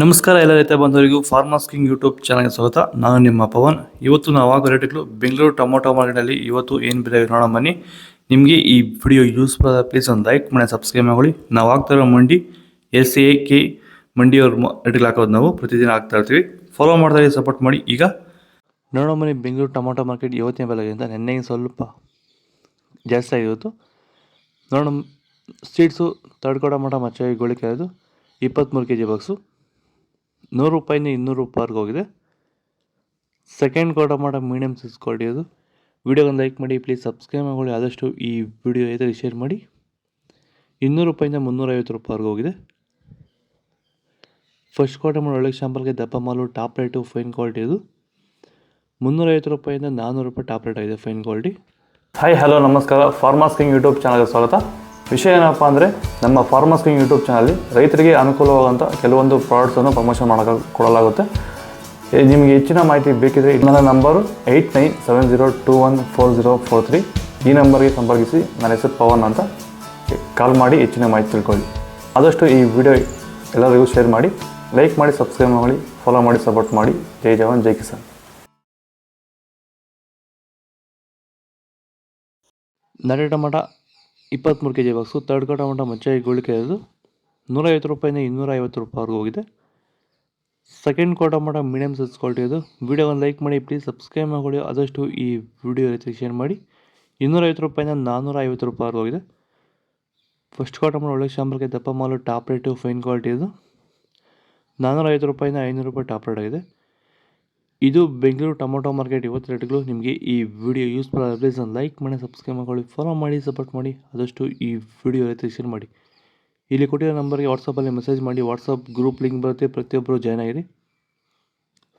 ನಮಸ್ಕಾರ ಎಲ್ಲ ರೈತ ಬಂಧುವರಿಗೂ ಫಾರ್ಮರ್ಸ್ ಕಿಂಗ್ ಯೂಟ್ಯೂಬ್ ಚಾನಲ್ಗೆ ಸ್ವಾಗತ. ನಾನು ನಿಮ್ಮ ಪವನ್. ಇವತ್ತು ನಾವು ಆಗೋ ರೇಟ್ಗಳು ಬೆಂಗಳೂರು ಟೊಮೊಟೊ ಮಾರ್ಕೆಟಲ್ಲಿ ಇವತ್ತು ಏನು ಬೆಲೆ ನೋಡೋಣ ಬನ್ನಿ. ನಿಮಗೆ ಈ ವಿಡಿಯೋ ಯೂಸ್ಫುಲ್ ಆದ ಪ್ಲೀಸ್ ಒಂದು ಲೈಕ್ ಮಾಡಿ ಸಬ್ಸ್ಕ್ರೈಬ್ ಮಾಡಿ. ನಾವು ಆಗ್ತಾ ಇರೋ ಮಂಡಿ SAK ಮಂಡಿಯವ್ರ ರೇಟ್ಗಳು ಹಾಕೋದು ನಾವು ಪ್ರತಿದಿನ ಆಗ್ತಾ ಇರ್ತೀವಿ. ಫಾಲೋ ಮಾಡ್ತಾ ಸಪೋರ್ಟ್ ಮಾಡಿ. ಈಗ ನೋಡೋ ಬನ್ನಿ ಬೆಂಗಳೂರು ಟೊಮೊಟೊ ಮಾರ್ಕೆಟ್ ಇವತ್ತಿನ ಬೆಲೆಗಿಂತ ನಿನ್ನೆಗೆ ಸ್ವಲ್ಪ ಜಾಸ್ತಿ ಆಗಿತ್ತು. ನೋಡೋಣ ಸೀಡ್ಸು ತಡ್ಕೊಡೋ ಮಟ್ಟ ಮಚ್ಚ ಗೋಳಿಕೆ ಅದು 23 kg ಬಾಕ್ಸು 100 ರೂಪಾಯಿಂದ 200 ರೂಪಾಯಿವರೆಗೆ ಹೋಗಿದೆ. Second tomato medium size quality ಅದು. ವಿಡಿಯೋಗೊಂದು ಲೈಕ್ ಮಾಡಿ, ಪ್ಲೀಸ್ ಸಬ್ಸ್ಕ್ರೈಬ್ ಮಾಡಿ, ಆದಷ್ಟು ಈ ವಿಡಿಯೋ ಐತೆ ಶೇರ್ ಮಾಡಿ. 200 ರೂಪಾಯಿಂದ 350 ರೂಪಾಯಿವರೆಗೆ ಹೋಗಿದೆ. ಫಸ್ಟ್ ಟೊಮಾಟೊ ಒಳ್ಳೆ ಶಾಂಪಲ್ಗೆ ದಪ್ಪ ಮಾಲು ಟಾಪ್ ರೇಟು ಫೈನ್ ಕ್ವಾಲಿಟಿ ಇದು 350 ರೂಪಾಯಿಂದ 400 ರೂಪಾಯಿ ಟಾಪ್ ರೇಟ್ ಆಗಿದೆ ಫೈನ್ ಕ್ವಾಲಿಟಿ. ಹಾಯ್ ಹಲೋ ನಮಸ್ಕಾರ, ಫಾರ್ಮರ್ಸ್ ಕಿಂಗ್ ಯೂಟ್ಯೂಬ್ ಚಾನಲ್ಗೆ ಸ್ವಾಗತ. ವಿಷಯ ಏನಪ್ಪ ಅಂದರೆ, ನಮ್ಮ ಫಾರ್ಮರ್ಸ್ ಕಿಂಗ್ ಯೂಟ್ಯೂಬ್ ಚಾನಲ್ಲಿ ರೈತರಿಗೆ ಅನುಕೂಲವಾದಂಥ ಕೆಲವೊಂದು ಪ್ರಾಡಕ್ಟ್ಸನ್ನು ಪ್ರಮೋಷನ್ ಕೊಡಲಾಗುತ್ತೆ. ನಿಮಗೆ ಹೆಚ್ಚಿನ ಮಾಹಿತಿ ಬೇಕಿದ್ರೆ ನನ್ನ ನಂಬರು 8970214043. ಈ ನಂಬರ್ಗೆ ಸಂಪರ್ಕಿಸಿ. ನನ್ನ ಹೆಸರು ಪವನ್ ಅಂತ. ಕಾಲ್ ಮಾಡಿ ಹೆಚ್ಚಿನ ಮಾಹಿತಿ ತಿಳ್ಕೊಳ್ಳಿ. ಆದಷ್ಟು ಈ ವಿಡಿಯೋ ಎಲ್ಲರಿಗೂ ಶೇರ್ ಮಾಡಿ, ಲೈಕ್ ಮಾಡಿ, ಸಬ್ಸ್ಕ್ರೈಬ್ ಮಾಡಿ, ಫಾಲೋ ಮಾಡಿ, ಸಪೋರ್ಟ್ ಮಾಡಿ. ಜೈ ಜವಾನ್ ಜೈ ಕಿಸಾನ್. ನಾಟಿ tomato 23 kg box third tomato ಮಚ್ಚ ಗೋಳಿಕೆ ಅದು 150 ರೂಪಾಯಿಂದ 250 ರೂಪಾಯಿವರೆಗೂ ಹೋಗಿದೆ. Second tomato medium size quality ಅದು. ವಿಡಿಯೋವನ್ನು ಲೈಕ್ ಮಾಡಿ, ಪ್ಲೀಸ್ ಸಬ್ಸ್ಕ್ರೈಬ್ ಮಾಡಿ, ಆದಷ್ಟು ಈ ವಿಡಿಯೋ ರೀತಿ ಶೇರ್ ಮಾಡಿ. 250 ರೂಪಾಯಿಂದ 450 ರೂಪಾಯಿವರೆಗೂ ಹೋಗಿದೆ. ಫಸ್ಟ್ ಟೊಮಾಟೊ ಒಳ್ಳೆ ಶಾಂಪಲ್ಗೆ ದಪ್ಪ ಮಾಲು ಟಾಪ್ ರೇಟು ಫೈನ್ ಕ್ವಾಲಿಟಿ ಇದು 450 ರೂಪಾಯಿಂದ 500 ರೂಪಾಯಿ ಟಾಪ್ ರೇಟ್ ಆಗಿದೆ. ಇದು ಬೆಂಗಳೂರು ಟೊಮೊಟೊ ಮಾರ್ಕೆಟ್ ಇವತ್ತು ರೇಟ್ಗಳು. ನಿಮಗೆ ಈ ವಿಡಿಯೋ ಯೂಸ್ಫುಲ್ ಆದ ಪ್ಲೀಸ್ ಒಂದು ಲೈಕ್ ಮಾಡಿ, ಸಬ್ಸ್ಕ್ರೈಬ್ ಮಾಡಿ, ಫಾಲೋ ಮಾಡಿ, ಸಪೋರ್ಟ್ ಮಾಡಿ, ಆದಷ್ಟು ಈ ವಿಡಿಯೋ ರೀತಿ ಶೇರ್ ಮಾಡಿ. ಇಲ್ಲಿ ಕೊಟ್ಟಿರೋ ನಂಬರ್ಗೆ ವಾಟ್ಸಪ್ಪಲ್ಲಿ ಮೆಸೇಜ್ ಮಾಡಿ. ವಾಟ್ಸಪ್ ಗ್ರೂಪ್ ಲಿಂಕ್ ಬರುತ್ತೆ, ಪ್ರತಿಯೊಬ್ಬರು ಜಾಯ್ನ್ ಆಗಿರಿ.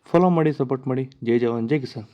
ಫಾಲೋ ಮಾಡಿ, ಸಪೋರ್ಟ್ ಮಾಡಿ. ಜೈ ಜವಾನ್ ಜೈ ಕಿಸಾನ್.